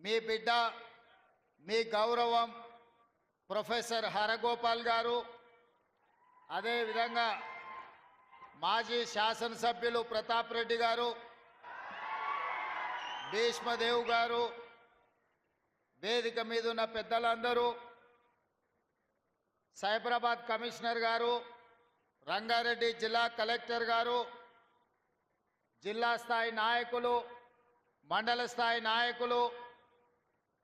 మీ బిడ్డ మీ గౌరవం ప్రొఫెసర్ హరగోపాల్ గారు, అదేవిధంగా మాజీ శాసనసభ్యులు ప్రతాప్ రెడ్డి గారు, భీష్మదేవ్ గారు, వేదిక మీద ఉన్న పెద్దలందరూ, సైబరాబాద్ కమిషనర్ గారు, రంగారెడ్డి జిల్లా కలెక్టర్ గారు, జిల్లా స్థాయి నాయకులు, మండల స్థాయి నాయకులు,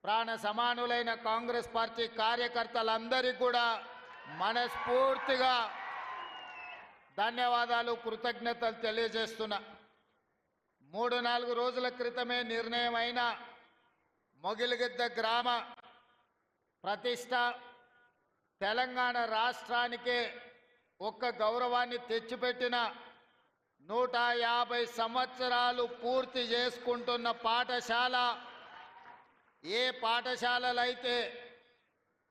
ప్రాణ సమానులైన కాంగ్రెస్ పార్టీ కార్యకర్తలందరికీ కూడా మనస్ఫూర్తిగా ధన్యవాదాలు, కృతజ్ఞతలు తెలియజేస్తున్నా. 3-4 రోజుల క్రితమే నిర్ణయమైన మొగిలిగిద్ద గ్రామ ప్రతిష్ట తెలంగాణ రాష్ట్రానికే ఒక్క గౌరవాన్ని తెచ్చిపెట్టిన 150 సంవత్సరాలు పూర్తి చేసుకుంటున్న పాఠశాల. ఏ పాఠశాలలైతే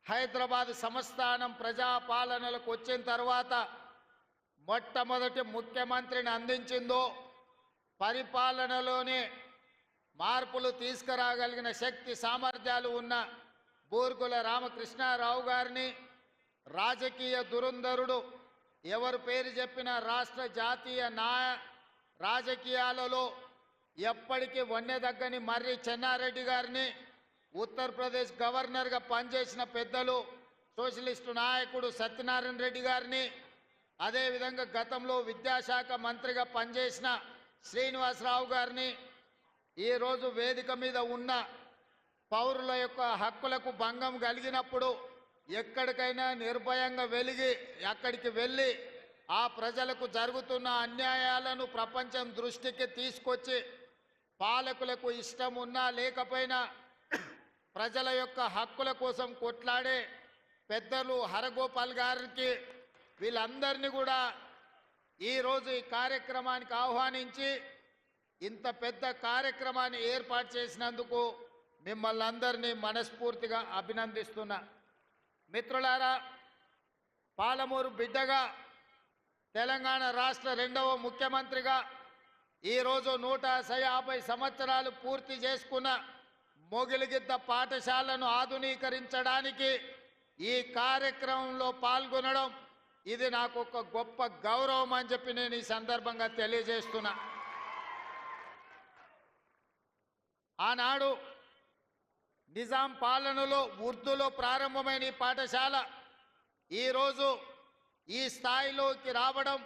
హైదరాబాద్ సంస్థానం ప్రజాపాలనలకు వచ్చిన తర్వాత మొట్టమొదటి ముఖ్యమంత్రిని అందించిందో, పరిపాలనలోనే మార్పులు తీసుకురాగలిగిన శక్తి సామర్థ్యాలు ఉన్న బూర్గుల రామకృష్ణారావు గారిని, రాజకీయ దురంధరుడు, ఎవరు పేరు చెప్పినా రాష్ట్ర జాతీయ రాజకీయాలలో ఎప్పటికీ వన్నెదగ్గని మర్రి చెన్నారెడ్డి గారిని, ఉత్తరప్రదేశ్ గవర్నర్గా పనిచేసిన పెద్దలు సోషలిస్టు నాయకుడు సత్యనారాయణ రెడ్డి గారిని, అదేవిధంగా గతంలో విద్యాశాఖ మంత్రిగా పనిచేసిన శ్రీనివాసరావు గారిని, ఈరోజు వేదిక మీద ఉన్న పౌరుల యొక్క హక్కులకు భంగం కలిగినప్పుడు ఎక్కడికైనా నిర్భయంగా అక్కడికి వెళ్ళి ఆ ప్రజలకు జరుగుతున్న అన్యాయాలను ప్రపంచం దృష్టికి తీసుకొచ్చి పాలకులకు ఇష్టం ఉన్నా లేకపోయినా ప్రజల యొక్క హక్కుల కోసం కొట్లాడే పెద్దలు హరగోపాల్ గారికి, వీళ్ళందరినీ కూడా ఈరోజు ఈ కార్యక్రమానికి ఆహ్వానించి ఇంత పెద్ద కార్యక్రమాన్ని ఏర్పాటు చేసినందుకు మిమ్మల్ని అందరినీ మనస్ఫూర్తిగా అభినందిస్తున్నా. మిత్రులారా, పాలమూరు బిడ్డగా, తెలంగాణ రాష్ట్ర 2వ ముఖ్యమంత్రిగా ఈరోజు 150 సంవత్సరాలు పూర్తి చేసుకున్న మొగిలిగిద్ద పాఠశాలను ఆధునీకరించడానికి ఈ కార్యక్రమంలో పాల్గొనడం ఇది నాకు ఒక గొప్ప గౌరవం అని చెప్పి నేను ఈ సందర్భంగా తెలియజేస్తున్నా. ఆనాడు నిజాం పాలనలో ఉర్దూలో ప్రారంభమైన ఈ పాఠశాల ఈరోజు ఈ స్థాయిలోకి రావడం,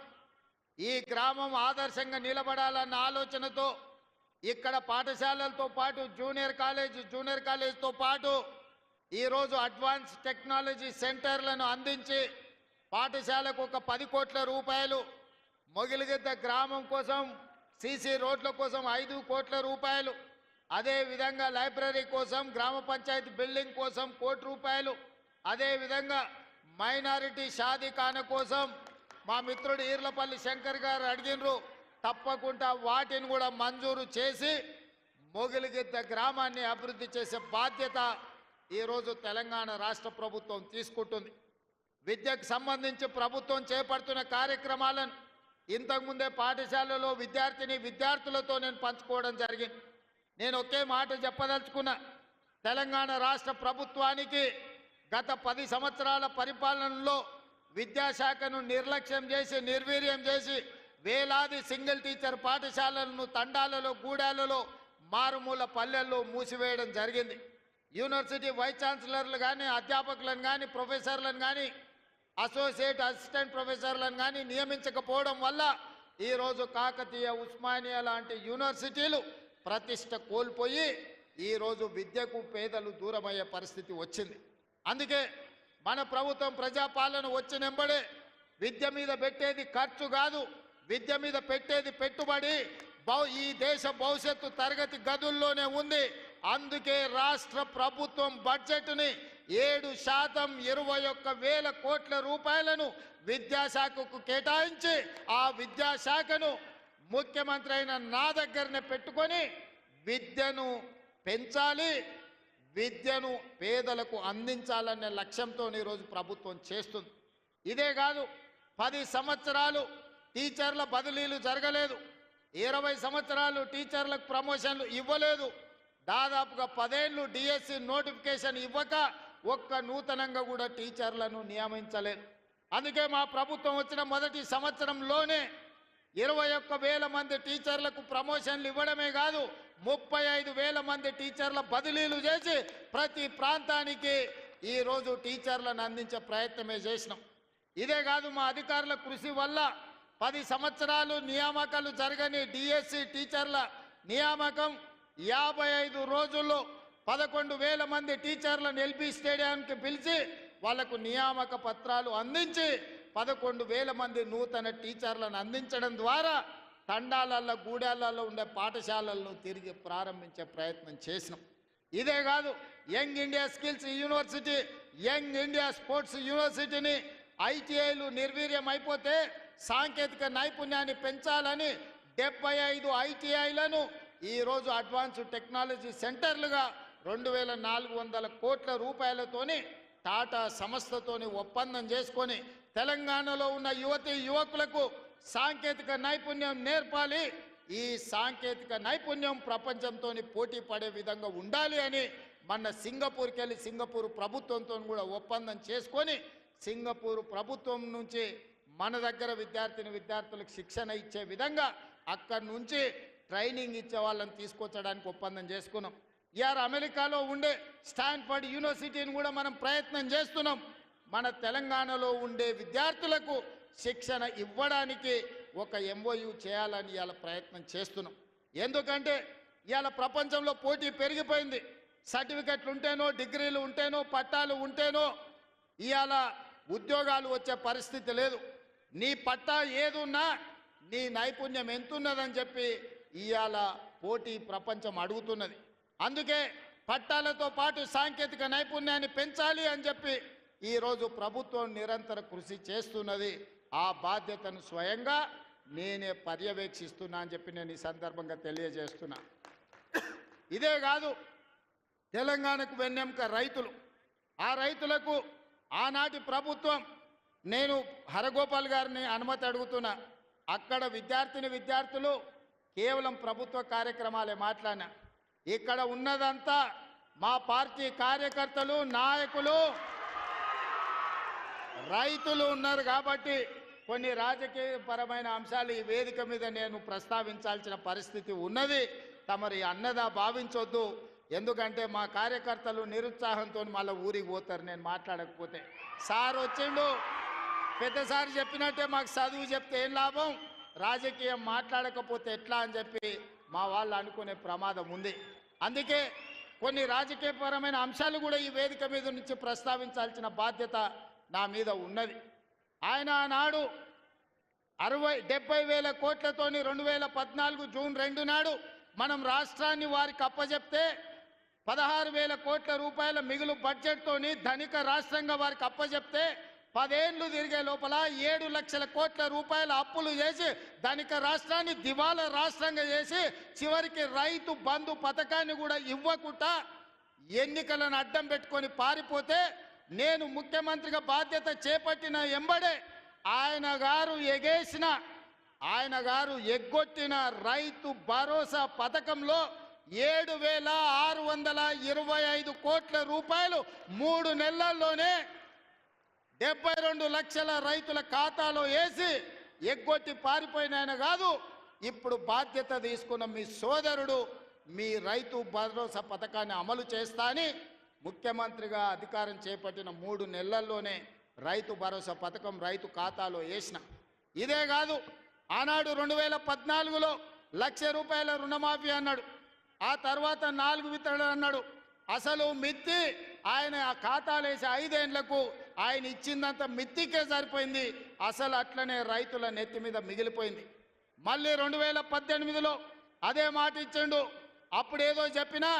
ఈ గ్రామం ఆదర్శంగా నిలబడాలన్న ఆలోచనతో ఇక్కడ పాఠశాలలతో పాటు జూనియర్ కాలేజ్తో పాటు ఈరోజు అడ్వాన్స్ టెక్నాలజీ సెంటర్లను అందించి పాఠశాలకు ఒక 10 కోట్ల రూపాయలు, మొగిలిగిద్ద గ్రామం కోసం సీసీ రోడ్ల కోసం 5 కోట్ల రూపాయలు, అదేవిధంగా లైబ్రరీ కోసం, గ్రామ పంచాయతీ బిల్డింగ్ కోసం 1 కోటి రూపాయలు, అదేవిధంగా మైనారిటీ షాదీఖాన కోసం మా మిత్రుడు ఈర్లపల్లి శంకర్ గారు అడిగినరు. తప్పకుండా వాటిని కూడా మంజూరు చేసి మొగిలిగిద్ద గ్రామాన్ని అభివృద్ధి చేసే బాధ్యత ఈరోజు తెలంగాణ రాష్ట్ర ప్రభుత్వం తీసుకుంటుంది. విద్యకు సంబంధించి ప్రభుత్వం చేపడుతున్న కార్యక్రమాలను ఇంతకుముందే పాఠశాలలో విద్యార్థులతో నేను పంచుకోవడం జరిగింది. నేను ఒకే మాట చెప్పదలుచుకున్నా. తెలంగాణ రాష్ట్ర ప్రభుత్వానికి గత 10 సంవత్సరాల పరిపాలనలో విద్యాశాఖను నిర్లక్ష్యం చేసి, నిర్వీర్యం చేసి వేలాది సింగిల్ టీచర్ పాఠశాలలను తండాలలో, గూడాలలో, మారుమూల పల్లెల్లో మూసివేయడం జరిగింది. యూనివర్సిటీ వైస్ ఛాన్సలర్లు కానీ, అధ్యాపకులను కానీ, ప్రొఫెసర్లను కానీ, అసోసియేట్ అసిస్టెంట్ ప్రొఫెసర్లను కానీ నియమించకపోవడం వల్ల ఈరోజు కాకతీయ, ఉస్మానియా లాంటి యూనివర్సిటీలు ప్రతిష్ట కోల్పోయి ఈరోజు విద్యకు పేదలు దూరమయ్యే పరిస్థితి వచ్చింది. అందుకే మన ప్రభుత్వం ప్రజాపాలన వచ్చినెంబడే విద్య మీద పెట్టేది ఖర్చు కాదు, విద్య మీద పెట్టేది పెట్టుబడి. ఈ దేశ భవిష్యత్తు తరగతి గదుల్లోనే ఉంది. అందుకే రాష్ట్ర ప్రభుత్వం బడ్జెట్ని 7% 21,000 కోట్ల రూపాయలను విద్యాశాఖకు కేటాయించి ఆ విద్యాశాఖను ముఖ్యమంత్రి అయిన నా దగ్గరనే పెట్టుకొని విద్యను పెంచాలి, విద్యను పేదలకు అందించాలనే లక్ష్యంతో ఈరోజు ప్రభుత్వం చేస్తుంది. ఇదే కాదు, 10 సంవత్సరాలు టీచర్ల బదిలీలు జరగలేదు, 20 సంవత్సరాలు టీచర్లకు ప్రమోషన్లు ఇవ్వలేదు. దాదాపుగా 10 ఏళ్ళు డిఎస్సి నోటిఫికేషన్ ఇవ్వక ఒక్క నూతనంగా కూడా టీచర్లను నియమించలేదు. అందుకే మా ప్రభుత్వం వచ్చిన మొదటి సంవత్సరంలోనే 21,000 మంది టీచర్లకు ప్రమోషన్లు ఇవ్వడమే కాదు, 35,000 మంది టీచర్ల బదిలీలు చేసి ప్రతి ప్రాంతానికి ఈరోజు టీచర్లను అందించే ప్రయత్నమే చేసినాం. ఇదే కాదు, మా అధికారుల కృషి వల్ల 10 సంవత్సరాలు నియామకాలు జరగని డిఎస్సి టీచర్ల నియామకం 55 రోజుల్లో 11,000 మంది టీచర్లను ఎల్బీ స్టేడియానికి పిలిచి వాళ్లకు నియామక పత్రాలు అందించి 11,000 మంది నూతన టీచర్లను అందించడం ద్వారా తండాలలో గూడాలలో ఉండే పాఠశాలలను తిరిగి ప్రారంభించే ప్రయత్నం చేసినాం. ఇదే కాదు, young India skills university, young India sports యూనివర్సిటీని ఐటీఐలు నిర్వీర్యం అయిపోతే సాంకేతిక నైపుణ్యాన్ని పెంచాలని 75 ఐటీఐలను ఈరోజు అడ్వాన్స్డ్ టెక్నాలజీ సెంటర్లుగా 2,400 కోట్ల రూపాయలతోని టాటా సంస్థతోని ఒప్పందం చేసుకొని తెలంగాణలో ఉన్న యువతీ యువకులకు సాంకేతిక నైపుణ్యం నేర్పాలి, ఈ సాంకేతిక నైపుణ్యం ప్రపంచంతో పోటీ పడే విధంగా ఉండాలి అని మన సింగపూర్కి వెళ్ళి సింగపూర్ ప్రభుత్వంతో కూడా ఒప్పందం చేసుకొని సింగపూర్ ప్రభుత్వం నుంచి మన దగ్గర విద్యార్థులకు శిక్షణ ఇచ్చే విధంగా అక్కడి నుంచి ట్రైనింగ్ ఇచ్చే వాళ్ళని తీసుకొచ్చడానికి ఒప్పందం చేసుకున్నాం. ఇయాల అమెరికాలో ఉండే స్టాన్ఫర్డ్ యూనివర్సిటీని కూడా మనం ప్రయత్నం చేస్తున్నాం. మన తెలంగాణలో ఉండే విద్యార్థులకు శిక్షణ ఇవ్వడానికి ఒక ఎంఓయూ చేయాలని ఇవాళ ప్రయత్నం చేస్తున్నాం. ఎందుకంటే ఇవాళ ప్రపంచంలో పోటీ పెరిగిపోయింది. సర్టిఫికెట్లు ఉంటేనో, డిగ్రీలు ఉంటేనో, పట్టాలు ఉంటేనో ఇవాళ ఉద్యోగాలు వచ్చే పరిస్థితి లేదు. నీ పట్టా ఏదున్నా నీ నైపుణ్యం ఎంతున్నదని చెప్పి ఇవాళ పోటీ ప్రపంచం అడుగుతున్నది. అందుకే పట్టాలతో పాటు సాంకేతిక నైపుణ్యాన్ని పెంచాలి అని చెప్పి ఈరోజు ప్రభుత్వం నిరంతర కృషి చేస్తున్నది. ఆ బాధ్యతను స్వయంగా నేనే పర్యవేక్షిస్తున్నా అని చెప్పి నేను ఈ సందర్భంగా తెలియజేస్తున్నా. ఇదే కాదు, తెలంగాణకు వెన్నెముక రైతులు. ఆ రైతులకు ఆనాటి ప్రభుత్వం, నేను హరగోపాల్ గారిని అనుమతి అడుగుతున్నా, అక్కడ విద్యార్థులు కేవలం ప్రభుత్వ కార్యక్రమాలే మాట్లాడినా, ఇక్కడ ఉన్నదంతా మా పార్టీ కార్యకర్తలు, నాయకులు, రైతులు ఉన్నారు. కాబట్టి కొన్ని రాజకీయపరమైన అంశాలు ఈ వేదిక మీద నేను ప్రస్తావించాల్సిన పరిస్థితి ఉన్నది. తమరి అన్నదా భావించొద్దు. ఎందుకంటే మా కార్యకర్తలు నిరుత్సాహంతో మళ్ళీ ఊరికి పోతారు నేను మాట్లాడకపోతే. సార్ వచ్చిండు, పెద్దసారి చెప్పినట్టే మాకు చదువు చెప్తే ఏం లాభం, రాజకీయం మాట్లాడకపోతే ఎట్లా అని చెప్పి మా వాళ్ళు అనుకునే ప్రమాదం ఉంది. అందుకే కొన్ని రాజకీయపరమైన అంశాలు కూడా ఈ వేదిక మీద నుంచి ప్రస్తావించాల్సిన బాధ్యత నా మీద ఉన్నది. ఆయన ఆనాడు 70,000 కోట్లతోని 2014 జూన్ 2 నాడు మనం రాష్ట్రాన్ని వారికి అప్పచెప్తే 16,000 కోట్ల రూపాయల మిగులు బడ్జెట్తోని ధనిక రాష్ట్రంగా వారికి అప్పచెప్తే 10 ఏళ్ళు తిరిగే లోపల 7 లక్షల కోట్ల రూపాయల అప్పులు చేసి ధనిక రాష్ట్రాన్ని దివాలా రాష్ట్రంగా చేసి చివరికి రైతు బంధు పథకాన్ని కూడా ఇవ్వకుండా ఎన్నికలను అడ్డం పెట్టుకొని పారిపోతే నేను ముఖ్యమంత్రిగా బాధ్యత చేపట్టిన ఎంబడే ఆయన గారు ఎగ్గొట్టిన రైతు భరోసా పథకంలో 7,625 కోట్ల రూపాయలు 3 నెలల్లోనే 72 లక్షల రైతుల ఖాతాలో వేసి ఎగ్గొట్టి పారిపోయిన ఆయన కాదు, ఇప్పుడు బాధ్యత తీసుకున్న మీ సోదరుడు మీ రైతు భరోసా పథకాన్ని అమలు చేస్తా అని ముఖ్యమంత్రిగా అధికారం చేపట్టిన 3 నెలల్లోనే రైతు భరోసా పథకం రైతు ఖాతాలో వేసిన. ఇదే కాదు, ఆనాడు 2014లో 1,00,000 రూపాయల రుణమాఫీ అన్నాడు, ఆ తర్వాత 4 విత్తనాలు అన్నాడు. అసలు మిత్తి ఆయన ఆ ఖాతాలు వేసి 5 ఏళ్లకు ఆయన ఇచ్చిందంత మిత్తికే సరిపోయింది. అసలు అట్లనే రైతుల నెత్తి మీద మిగిలిపోయింది. మళ్ళీ 2018లో అదే మాట ఇచ్చిండు. అప్పుడేదో చెప్పినా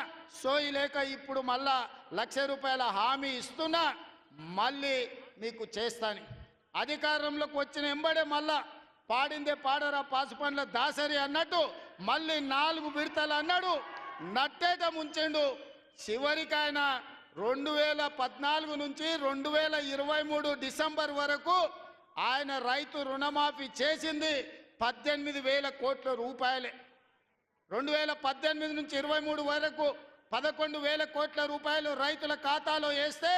సోయి లేక ఇప్పుడు మళ్ళా 1,00,000 రూపాయల హామీ ఇస్తున్నా, మళ్ళీ మీకు చేస్తాను. అధికారంలోకి వచ్చిన ఎంబడే మళ్ళా పాడిందే పాడరా పాసుపండ్ల దాసరి అన్నట్టు మళ్ళీ 4 విడతలు అన్నాడు, నట్టేట ముంచెండు. చివరికి ఆయన 2014 నుంచి 2023 డిసెంబర్ వరకు ఆయన రైతు రుణమాఫీ చేసింది 18,000 కోట్ల రూపాయలే. 2018 నుంచి 23 వరకు 11,000 కోట్ల రూపాయలు రైతుల ఖాతాలో వేస్తే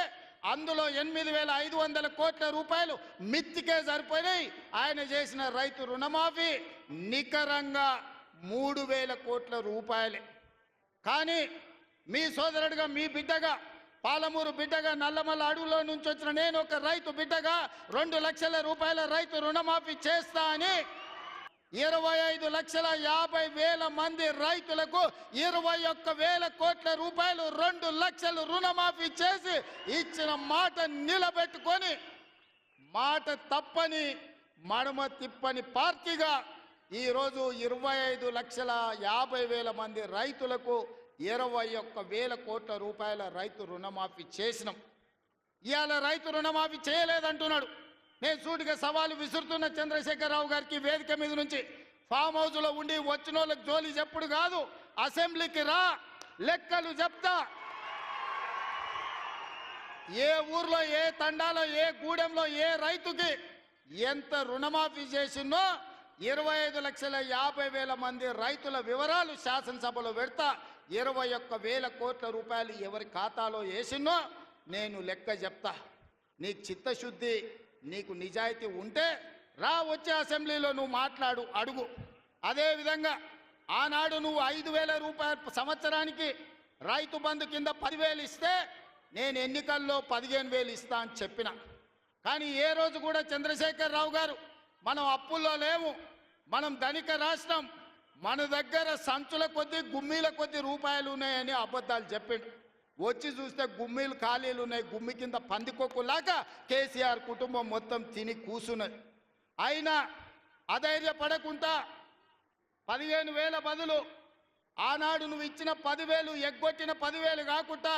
అందులో 8,500 కోట్ల రూపాయలు మిత్తికే సరిపోయి ఆయన చేసిన రైతు రుణమాఫీ నికరంగా 3,000 కోట్ల రూపాయలే. కానీ మీ సోదరుడిగా, మీ బిడ్డగా, పాలమూరు బిడ్డగా, నల్లమల్ల అడవులో నుంచి వచ్చిన నేను ఒక రైతు బిడ్డగా 2 లక్షల రూపాయల రైతు రుణమాఫీ చేస్తా అని 25,50,000 మంది రైతులకు 21,000 కోట్ల రూపాయలు 2 లక్షలు రుణమాఫీ చేసి ఇచ్చిన మాట నిలబెట్టుకొని మాట తప్పని మడమ తిప్పని పార్టీగా ఈరోజు 25,50,000 మంది రైతులకు 21,000 కోట్ల రూపాయల రైతు రుణమాఫీ చేసినాం. ఇవాళ రైతు రుణమాఫీ చేయలేదంటున్నాడు. నేను సూటిగా సవాలు విసురుతున్న చంద్రశేఖరరావు గారికి వేదిక మీద నుంచి, ఫామ్ హౌస్లో ఉండి వచ్చిన వాళ్ళకి జోలి చెప్పుడు కాదు, అసెంబ్లీకి రా, లెక్కలు చెప్తా. ఏ ఊర్లో, ఏ తండాలో, ఏ గూడెంలో ఏ రైతుకి ఎంత రుణమాఫీ చేసిందో 25,50,000 మంది రైతుల వివరాలు శాసనసభలో పెడతా. 21,000 కోట్ల రూపాయలు ఎవరి ఖాతాలో వేసినో నేను లెక్క చెప్తా. నీకు చిత్తశుద్ధి, నీకు నిజాయితీ ఉంటే రా, వచ్చే అసెంబ్లీలో నువ్వు మాట్లాడు, అడుగు. అదేవిధంగా ఆనాడు నువ్వు 5,000 రూపాయలు సంవత్సరానికి రైతు బంధు కింద 10,000 ఇస్తే నేను ఎన్నికల్లో 15,000 ఇస్తా అని చెప్పిన. కానీ ఏ రోజు కూడా చంద్రశేఖరరావు గారు మనం అప్పుల్లో లేము, మనం ధనిక రాష్ట్రం, మన దగ్గర సంచుల కొద్దీ గుమ్మీల కొద్దీ రూపాయలు ఉన్నాయని అబద్ధాలు చెప్పిండు. వచ్చి చూస్తే గుమ్మీలు ఖాళీలు ఉన్నాయి. గుమ్మి కింద పందికొక్కులాగా కేసీఆర్ కుటుంబం మొత్తం తిని కూసున్నది. అయినా అధైర్యపడకుండా 15,000 బదులు ఆనాడు నువ్వు ఇచ్చిన 10,000 ఎగ్గొట్టిన 10,000 కాకుండా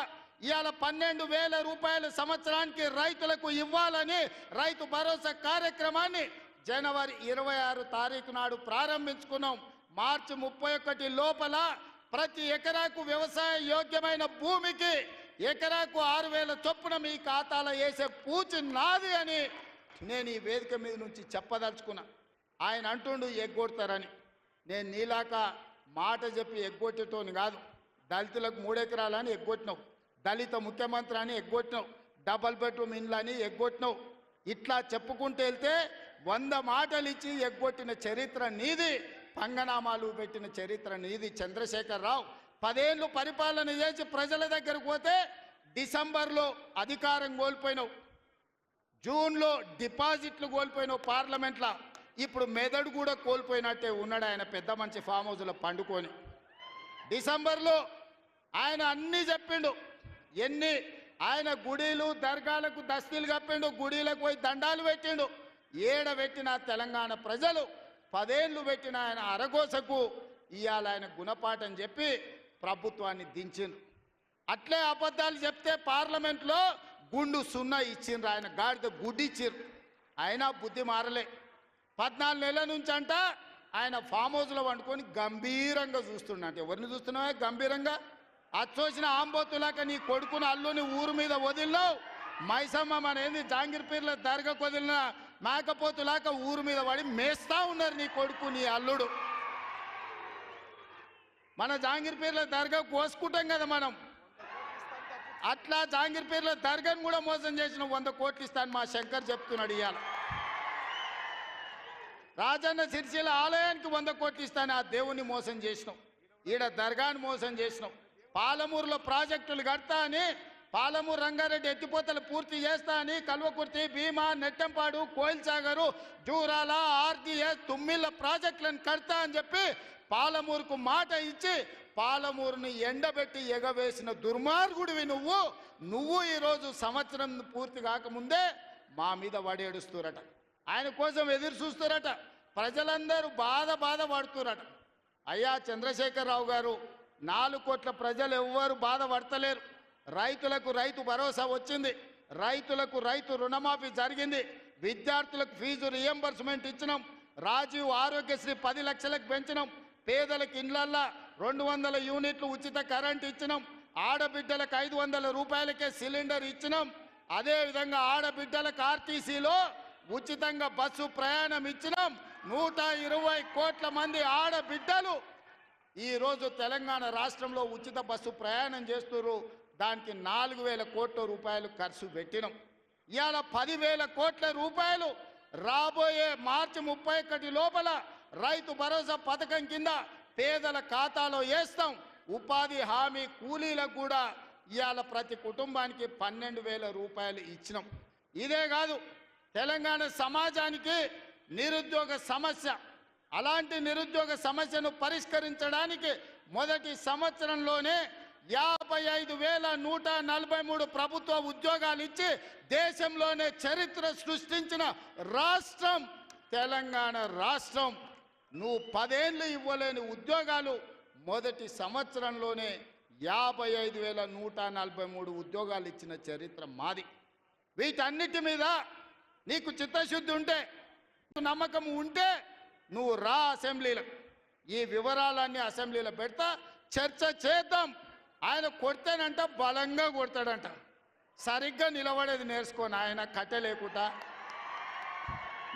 ఇవాళ 12,000 రూపాయలు సంవత్సరానికి రైతులకు ఇవ్వాలని రైతు భరోసా కార్యక్రమాన్ని జనవరి 26 తారీఖు నాడు ప్రారంభించుకున్నాం. మార్చి 31 లోపల ప్రతి ఎకరాకు వ్యవసాయ యోగ్యమైన భూమికి ఎకరాకు 6,000 చొప్పున మీ ఖాతాలో వేసే పూచి నాది అని నేను ఈ వేదిక మీద నుంచి చెప్పదలుచుకున్నా. ఆయన అంటుండు ఎగ్గొడతారని. నేను నీలాక మాట చెప్పి ఎగ్గొట్టేటోని కాదు. దళితులకు 3 ఎకరాలని ఎగ్గొట్టినావు, దళిత ముఖ్యమంత్రి అని ఎగ్గొట్టినావు, డబల్ బెడ్రూమ్ ఇండ్లు అని ఎగ్గొట్టినావు. ఇట్లా చెప్పుకుంటూ వెళ్తే 100 మాటలు ఇచ్చి ఎగ్గొట్టిన చరిత్ర నీది, పంగనామాలు పెట్టిన చరిత్ర నీది. చంద్రశేఖరరావు 10 ఏళ్ళు పరిపాలన చేసి ప్రజల దగ్గరకు పోతే డిసెంబర్లో అధికారం కోల్పోయినావు, జూన్లో డిపాజిట్లు కోల్పోయినావు పార్లమెంట్లో. ఇప్పుడు మెదడు కూడా కోల్పోయినట్టే ఉన్నాడు ఆయన పెద్ద మంచి ఫామ్ హౌస్లో పండుకొని. డిసెంబర్లో ఆయన అన్నీ చెప్పిండు. ఆయన గుడిలు దర్గాలకు దస్తీలు కప్పిండు, గుడిలకు పోయి దండాలు పెట్టిండు. పెట్టిన తెలంగాణ ప్రజలు 10 ఏళ్ళు పెట్టిన ఆయన అరగోసకు ఇవాళ ఆయన గుణపాఠం చెప్పి ప్రభుత్వాన్ని దించిండ్రు. అట్లే అబద్ధాలు చెప్తే పార్లమెంట్లో గుండు 0 ఇచ్చిండ్రు, ఆయన గాడిద గుడ్డి ఇచ్చిండ్రు. అయినా బుద్ధి మారలే. 14 నెలల నుంచి అంట ఆయన ఫామ్ హౌస్లో వండుకొని గంభీరంగా చూస్తున్నాడు. ఎవరిని చూస్తున్నావే గంభీరంగా? అచ్చోసిన ఆంబోతులాక నీ కొడుకుని అల్లుని ఊరు మీద వదిలినావు. మైసమ్మ మన ఏంది జాంగీర్పీర్ల దర్గాకు వదిలిన మేకపోతులాక ఊరు మీద పడి మేస్తా ఉన్నారు నీ కొడుకు నీ అల్లుడు. మన జాంగీర్పీర్ల దర్గా కోసుకుంటాం కదా మనం, అట్లా జాంగీర్పీర్ల దర్గాను కూడా మోసం చేసిన 100 కోట్లు ఇస్తాను మా శంకర్ చెప్తున్నాడు. ఇవాళ రాజన్న సిరిసిల్ల ఆలయానికి 100 కోట్లు ఇస్తాను, ఆ దేవుణ్ణి మోసం చేసినాం. ఈడ దర్గాను మోసం చేసినాం. పాలమూరులో ప్రాజెక్టులు కడతా అని, పాలమూరు రంగారెడ్డి ఎత్తిపోతలు పూర్తి చేస్తా అని కల్వకుర్తి, భీమా, నెట్టంపాడు, కోయిల్ సాగరు, జూరాల, ఆర్జీఎస్, తుమ్మిళ్ళ ప్రాజెక్టులను కడతా అని చెప్పి పాలమూరుకు మాట ఇచ్చి పాలమూరుని ఎండబెట్టి ఎగవేసిన దుర్మార్గుడివి నువ్వు ఈరోజు సంవత్సరం పూర్తి కాకముందే మా మీద వడేడుస్తురట. ఆయన కోసం ఎదురు చూస్తురట. ప్రజలందరూ బాధపడుతురట. అయ్యా చంద్రశేఖరరావు గారు, 4 కోట్ల ప్రజలు ఎవ్వరు బాధపడతలేరు. రైతులకు రైతు భరోసా వచ్చింది, రైతులకు రైతు రుణమాఫీ జరిగింది, విద్యార్థులకు ఫీజు రియంబర్స్మెంట్ ఇచ్చినాం, రాజీవ్ ఆరోగ్యశ్రీ 10 లక్షలకు పెంచినాం, పేదలకు ఇండ్లల్లా 200 యూనిట్లు ఉచిత కరెంట్ ఇచ్చినాం, ఆడబిడ్డలకు 500 రూపాయలకే సిలిండర్ ఇచ్చినాం. అదేవిధంగా ఆడబిడ్డలకు ఆర్టీసీలో ఉచితంగా బస్సు ప్రయాణం ఇచ్చినాం. 120 కోట్ల మంది ఆడబిడ్డలు ఈరోజు తెలంగాణ రాష్ట్రంలో ఉచిత బస్సు ప్రయాణం చేస్తున్నారు. దానికి 4,000 కోట్ల రూపాయలు ఖర్చు పెట్టినాం. ఇవాళ 10,000 కోట్ల రూపాయలు రాబోయే మార్చి 31 లోపల రైతు భరోసా పథకం కింద పేదల ఖాతాలో వేస్తాం. ఉపాధి హామీ కూలీలకు కూడా ఇవాళ ప్రతి కుటుంబానికి 12,000 రూపాయలు ఇచ్చినాం. ఇదే కాదు, తెలంగాణ సమాజానికి నిరుద్యోగ సమస్య, అలాంటి నిరుద్యోగ సమస్యను పరిష్కరించడానికి మొదటి సంవత్సరంలోనే 55,143 ప్రభుత్వ ఉద్యోగాలు ఇచ్చి దేశంలోనే చరిత్ర సృష్టించిన రాష్ట్రం తెలంగాణ రాష్ట్రం. నువ్వు 10 ఏళ్ళు ఇవ్వలేని ఉద్యోగాలు మొదటి సంవత్సరంలోనే 55,143 ఉద్యోగాలు ఇచ్చిన చరిత్ర మాది. వీటన్నిటి మీద నీకు చిత్తశుద్ధి ఉంటే, నమ్మకం ఉంటే నువ్వు రా అసెంబ్లీలో. ఈ వివరాలన్నీ అసెంబ్లీలో పెడతా, చర్చ చేద్దాం. ఆయన కొడితేనంట బలంగా కొడతాడంట. సరిగ్గా నిలబడేది నేర్చుకోని ఆయన కట్టె లేకుండా.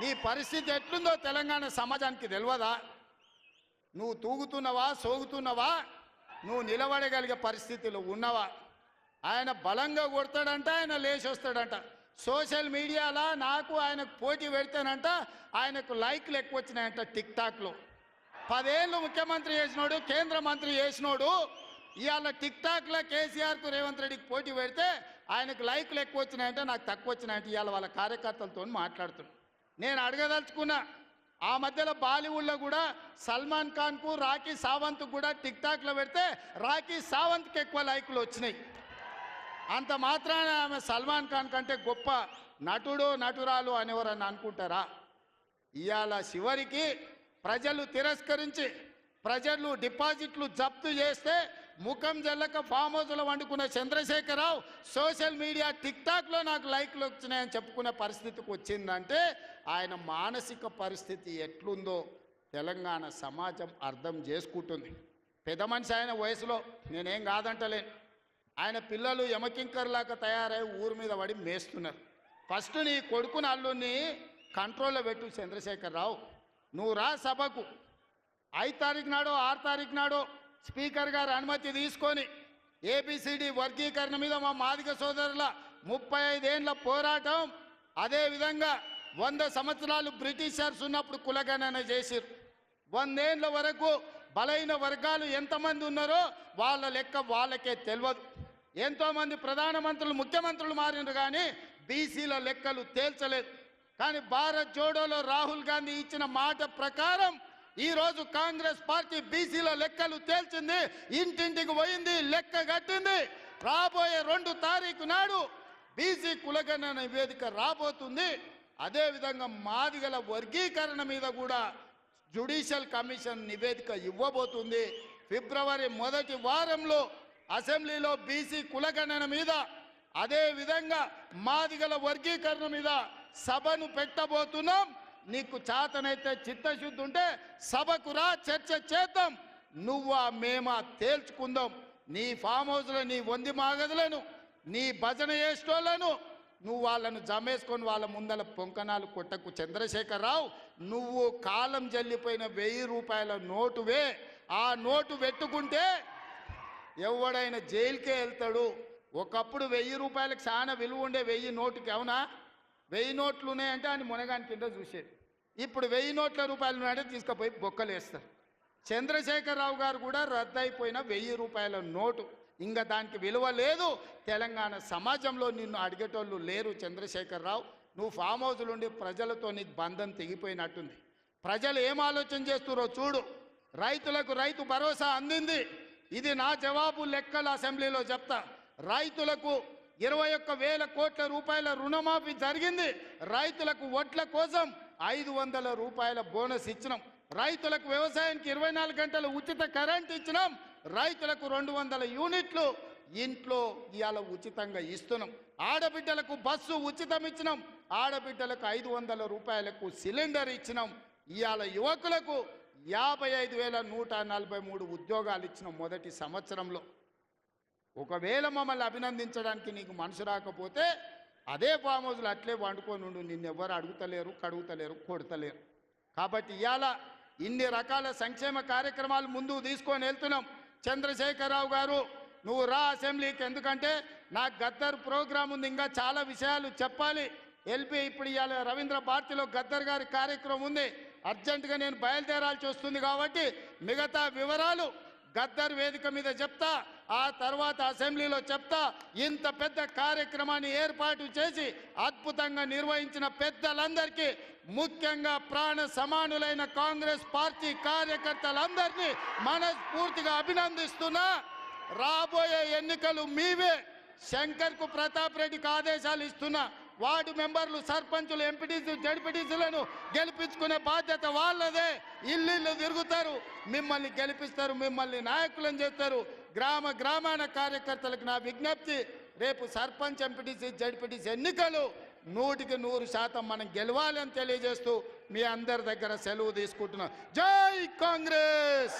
నీ పరిస్థితి ఎట్లుందో తెలంగాణ సమాజానికి తెలియదా? నువ్వు తూగుతున్నావా, సోగుతున్నావా, నువ్వు నిలబడగలిగే పరిస్థితిలో ఉన్నావా? ఆయన బలంగా కొడతాడంట, ఆయన లేచి వస్తాడంట. సోషల్ మీడియాలో నాకు ఆయనకు పోటీ పెడితేనంట ఆయనకు లైక్లు ఎక్కువ వచ్చినాయంట. టిక్టాక్లో 10 ఏళ్ళు ముఖ్యమంత్రి చేసినోడు, కేంద్ర మంత్రి చేసినోడు ఇవాళ టిక్టాక్లో కేసీఆర్కు రేవంత్ రెడ్డికి పోటీ పెడితే ఆయనకు లైక్లు ఎక్కువ వచ్చినాయంటే నాకు తక్కువ వచ్చినాయంటే ఇవాళ వాళ్ళ కార్యకర్తలతో మాట్లాడుతున్నాను. నేను అడగదలుచుకున్నా, ఆ మధ్యలో బాలీవుడ్లో కూడా సల్మాన్ ఖాన్కు రాఖీ సావంత్కు కూడా టిక్టాక్లో పెడితే రాఖీ సావంత్కి ఎక్కువ లైకులు వచ్చినాయి. అంత మాత్రాన ఆమె సల్మాన్ ఖాన్ కంటే గొప్ప నటుడు నటురాలు అనేవారని అనుకుంటారా? ఇవాళ చివరికి ప్రజలు తిరస్కరించి ప్రజలు డిపాజిట్లు జప్తు చేస్తే ముఖం జల్లక ఫామ్ హౌస్లో వండుకున్న చంద్రశేఖరరావు సోషల్ మీడియా టిక్టాక్లో నాకు లైక్లు వచ్చినాయని చెప్పుకునే పరిస్థితికి వచ్చిందంటే ఆయన మానసిక పరిస్థితి ఎట్లుందో తెలంగాణ సమాజం అర్థం చేసుకుంటుంది. పెద్ద మనిషి ఆయన వయసులో, నేనేం కాదంటలేను. ఆయన పిల్లలు యమకింకర్లాగా తయారై ఊరి మీద పడి మేస్తున్నారు. ఫస్ట్ నీ కొడుకుని అల్లుని కంట్రోల్లో పెట్టు చంద్రశేఖరరావు. నువ్వు రా సభకు 5 తారీఖు నాడో 6 తారీఖు నాడో స్పీకర్ గారు అనుమతి తీసుకొని ఏబిసిడి వర్గీకరణ మీద మా మాదిగ సోదరుల 35 ఏళ్ల పోరాటం, అదేవిధంగా 100 సంవత్సరాలు బ్రిటిషర్స్ ఉన్నప్పుడు కులగణన చేసిరు. 100 ఏళ్ల వరకు బలైన వర్గాలు ఎంతమంది ఉన్నారో వాళ్ళ లెక్క వాళ్ళకే తెలియదు. ఎంతోమంది ప్రధానమంత్రులు ముఖ్యమంత్రులు మారినారు కానీ బీసీల లెక్కలు తేల్చలేదు. కానీ భారత్ జోడోలో రాహుల్ గాంధీ ఇచ్చిన మాట ప్రకారం ఈరోజు కాంగ్రెస్ పార్టీ బీసీల లెక్కలు తేల్చింది, ఇంటింటికి పోయింది, లెక్క కట్టింది. రాబోయే 2 తారీఖు నాడు బీసీ కులగణన నివేదిక రాబోతుంది. అదేవిధంగా మాదిగల వర్గీకరణ మీద కూడా జ్యుడిషియల్ కమిషన్ నివేదిక ఇవ్వబోతుంది. ఫిబ్రవరి మొదటి వారంలో అసెంబ్లీలో బీసీ కులగణన మీద, అదేవిధంగా మాదిగల వర్గీకరణ మీద సభను పెట్టబోతున్నాం. నీకు చేతనైతే చిత్తశుద్ధి ఉంటే సభకు రా, చర్చ చేద్దాం. నువ్వా మేమా తేల్చుకుందాం. నీ ఫామ్ హౌస్లో నీ వంది మాగదులను, నీ భజన చేసేటోళ్లను నువ్వు వాళ్ళను జమేసుకొని వాళ్ళ ముందల పొంకనాలు కొట్టకు చంద్రశేఖరరావు. నువ్వు కాలం జల్లిపోయిన 1000 రూపాయల నోటువే. ఆ నోటు పెట్టుకుంటే ఎవడైనా జైలుకే వెళ్తాడు. ఒకప్పుడు 1000 రూపాయలకు చాలా విలువ ఉండే 1000 నోటుకి. అవునా? 1000 నోట్లు ఉన్నాయంటే అని మునగాని కింద చూసేది. ఇప్పుడు 1000 నోట్ల రూపాయలు ఉన్నాయంటే తీసుకుపోయి బొక్కలు వేస్తారు. చంద్రశేఖరరావు గారు కూడా రద్దయిపోయిన 1000 రూపాయల నోటు, ఇంకా దానికి విలువ లేదు. తెలంగాణ సమాజంలో నిన్ను అడిగేటోళ్ళు లేరు చంద్రశేఖరరావు. నువ్వు ఫామ్ హౌస్లు ఉండి ప్రజలతో నీకు బంధం తెగిపోయినట్టుంది. ప్రజలు ఏం ఆలోచన చేస్తున్నారో చూడు. రైతులకు రైతు భరోసా అందింది. ఇది నా జవాబు, లెక్కలు అసెంబ్లీలో చెప్తా. రైతులకు 21,000 కోట్ల రూపాయల రుణమాఫీ జరిగింది. రైతులకు వడ్ల కోసం 500 రూపాయల బోనస్ ఇచ్చినాం. రైతులకు వ్యవసాయానికి 24 గంటల ఉచిత కరెంట్ ఇచ్చినాం. రైతులకు 200 యూనిట్లు ఇంట్లో ఇవాళ ఉచితంగా ఇస్తున్నాం. ఆడబిడ్డలకు బస్సు ఉచితం ఇచ్చినాం. ఆడబిడ్డలకు 500 రూపాయలకు సిలిండర్ ఇచ్చినాం. ఇవాళ యువకులకు 55,143 ఉద్యోగాలు ఇచ్చినాం మొదటి సంవత్సరంలో. ఒకవేళ మమ్మల్ని అభినందించడానికి నీకు మనసు రాకపోతే అదే ఫామ్ హౌస్లో అట్లే వండుకొని ఉండు. నిన్నెవ్వరు అడుగుతలేరు, కడుగుతలేరు, కొడతలేరు. కాబట్టి ఇవాళ ఇన్ని రకాల సంక్షేమ కార్యక్రమాలు ముందుకు తీసుకొని వెళ్తున్నాం. చంద్రశేఖరరావు గారు నువ్వు రా అసెంబ్లీకి, ఎందుకంటే నాకు గద్దర్ ప్రోగ్రాం ఉంది, ఇంకా చాలా విషయాలు చెప్పాలి. ఎల్పి ఇప్పుడు ఇవాళ రవీంద్ర భారతిలో గద్దర్ గారి కార్యక్రమం ఉంది, అర్జెంటుగా నేను బయలుదేరాల్సి వస్తుంది. కాబట్టి మిగతా వివరాలు గద్దర్ వేదిక మీద చెప్తా, ఆ తర్వాత అసెంబ్లీలో చెప్తా. ఇంత పెద్ద కార్యక్రమాన్ని ఏర్పాటు చేసి అద్భుతంగా నిర్వహించిన పెద్దలందరికీ, ముఖ్యంగా ప్రాణ సమానులైన కాంగ్రెస్ పార్టీ కార్యకర్తలందరినీ మనస్ఫూర్తిగా అభినందిస్తున్నా. రాబోయే ఎన్నికలు మీవే. శంకర్కు ప్రతాప్ రెడ్డికి ఆదేశాలు ఇస్తున్నా. వార్డు మెంబర్లు, సర్పంచులు, ఎంపీటీసీ, జడ్పీటీసీలను గెలిపించుకునే బాధ్యత వాళ్ళదే. ఇల్లు తిరుగుతారు, మిమ్మల్ని గెలిపిస్తారు, మిమ్మల్ని నాయకులను చేస్తారు. గ్రామాన కార్యకర్తలకు నా విజ్ఞప్తి, రేపు సర్పంచ్, ఎంపీటీసీ, జడ్పీటీసీ ఎన్నికలు 100% మనం గెలవాలి అని తెలియజేస్తూ మీ అందరి దగ్గర సెలవు తీసుకుంటున్నాం. జై కాంగ్రెస్.